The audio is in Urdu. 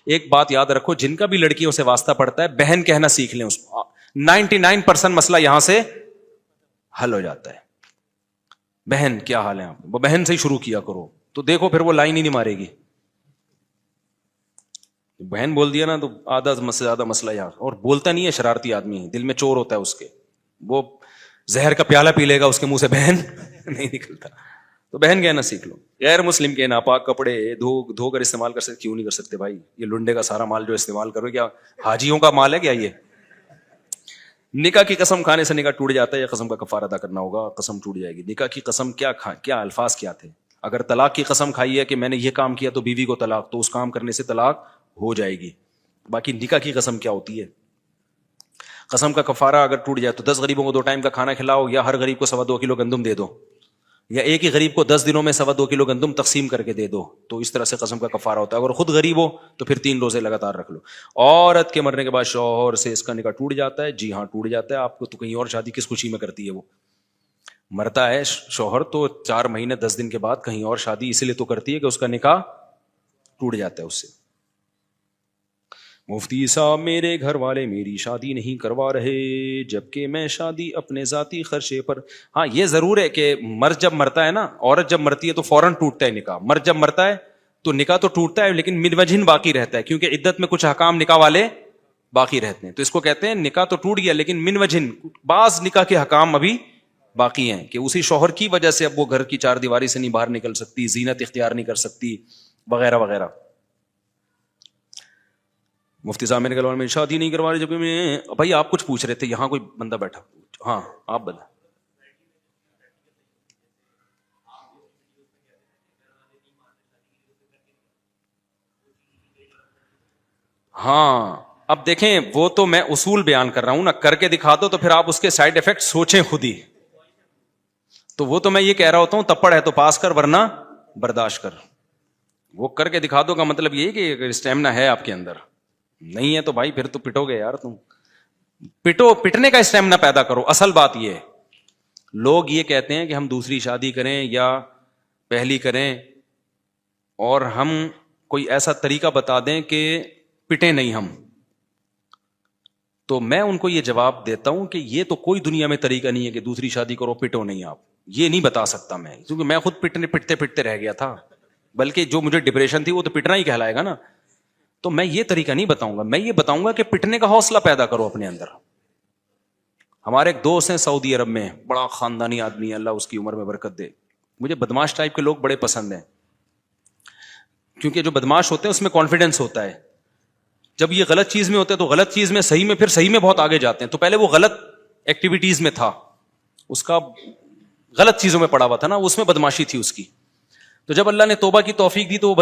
ایک بات یاد رکھو, جن کا بھی لڑکیوں سے واسطہ پڑتا ہے بہن کہنا سیکھ لیں اس کو, 99% مسئلہ یہاں سے حل ہو جاتا ہے. بہن کیا حال ہے آپ, وہ بہن سے ہی شروع کیا کرو, تو دیکھو پھر وہ لائن ہی نہیں مارے گی. بہن بول دیا نا تو آدھا سے زیادہ مسئلہ یہاں. اور بولتا نہیں ہے, شرارتی آدمی ہے, دل میں چور ہوتا ہے اس کے, وہ زہر کا پیالہ پی لے گا, اس کے منہ سے بہن نہیں نکلتا. تو بہن کہنا سیکھ لو. غیر مسلم کے ناپاک کپڑے دھو کر استعمال کر سکتے, کیوں نہیں کر سکتے بھائی؟ یہ لنڈے کا سارا مال جو استعمال کرو, کیا حاجیوں کا مال ہے کیا یہ؟ نکاح کی قسم کھانے سے نکاح ٹوٹ جاتا ہے یا قسم کا کفارہ ادا کرنا ہوگا؟ قسم ٹوٹ جائے گی. نکاح کی قسم کیا الفاظ کیا تھے؟ اگر طلاق کی قسم کھائی ہے کہ میں نے یہ کام کیا تو بیوی کو طلاق, تو اس کام کرنے سے طلاق ہو جائے گی. باقی نکاح کی قسم کیا ہوتی ہے؟ قسم کا کفارہ اگر ٹوٹ جائے تو 10 غریبوں کو 2 ٹائم کا کھانا کھلاؤ, یا ہر غریب کو 2.25 کلو گندم دے دو, یا ایک ہی غریب کو 10 دنوں میں 2.25 کلو گندم تقسیم کر کے دے دو. تو اس طرح سے قسم کا کفارہ ہوتا ہے. اگر خود غریب ہو تو پھر 3 روزے لگاتار رکھ لو. عورت کے مرنے کے بعد شوہر سے اس کا نکاح ٹوٹ جاتا ہے. جی ہاں ٹوٹ جاتا ہے. آپ کو تو کہیں اور شادی کس خوشی میں کرتی ہے؟ وہ مرتا ہے شوہر تو 4 مہینے 10 دن کے بعد کہیں اور شادی اس لیے تو کرتی ہے کہ اس کا نکاح ٹوٹ جاتا ہے اس سے. مفتی صاحب, میرے گھر والے میری شادی نہیں کروا رہے جبکہ میں شادی اپنے ذاتی خرچے پر. ہاں یہ ضرور ہے کہ مرد جب مرتا ہے نا, عورت جب مرتی ہے تو فوراً ٹوٹتا ہے نکاح. مرد جب مرتا ہے تو نکاح تو ٹوٹتا ہے لیکن من وجہن باقی رہتا ہے, کیونکہ عدت میں کچھ احکام نکاح والے باقی رہتے ہیں. تو اس کو کہتے ہیں نکاح تو ٹوٹ گیا لیکن من وجہن بعض نکاح کے احکام ابھی باقی ہیں, کہ اسی شوہر کی وجہ سے اب وہ گھر کی 4 دیواری سے نہیں باہر نکل سکتی, زینت اختیار نہیں کر سکتی, وغیرہ وغیرہ. مفتی صاحب میرے گھر میں شادی نہیں کروا رہے جب میں. بھائی آپ کچھ پوچھ رہے تھے, یہاں کوئی بندہ بیٹھا. ہاں آپ بتا. ہاں اب دیکھیں, وہ تو میں اصول بیان کر رہا ہوں نا, کر کے دکھا دو تو پھر آپ اس کے سائیڈ ایفیکٹ سوچیں خود ہی. تو وہ تو میں یہ کہہ رہا ہوتا ہوں, تپڑ ہے تو پاس کر ورنہ برداشت کر. وہ کر کے دکھا دو کا مطلب یہ کہ اسٹیمنا ہے آپ کے اندر, نہیں ہے تو بھائی پھر تو پٹو گے یار. تم پٹنے کا اسٹیمنا پیدا کرو. اصل بات یہ ہے, لوگ یہ کہتے ہیں کہ ہم دوسری شادی کریں یا پہلی کریں, اور ہم کوئی ایسا طریقہ بتا دیں کہ پٹے نہیں ہم. تو میں ان کو یہ جواب دیتا ہوں کہ یہ تو کوئی دنیا میں طریقہ نہیں ہے کہ دوسری شادی کرو پٹو نہیں. آپ یہ نہیں بتا سکتا میں, کیونکہ میں خود پٹتے رہ گیا تھا, بلکہ جو مجھے ڈپریشن تھی وہ تو پٹنا ہی کہلائے گا نا. تو میں یہ طریقہ نہیں بتاؤں گا, میں یہ بتاؤں گا کہ پٹنے کا حوصلہ پیدا کرو اپنے اندر. ہمارے ایک دوست ہیں سعودی عرب میں, بڑا خاندانی آدمی ہے, اللہ اس کی عمر میں برکت دے. مجھے بدماش ٹائپ کے لوگ بڑے پسند ہیں, کیونکہ جو بدماش ہوتے ہیں اس میں کانفیڈنس ہوتا ہے. جب یہ غلط چیز میں ہوتے ہیں تو غلط چیز میں صحیح میں پھر صحیح میں بہت آگے جاتے ہیں. تو پہلے وہ غلط ایکٹیویٹیز میں تھا, اس کا غلط چیزوں میں پڑا ہوا تھا نا, اس میں بدماشی تھی اس کی. تو جب اللہ نے توبہ کی توفیق دی تو وہ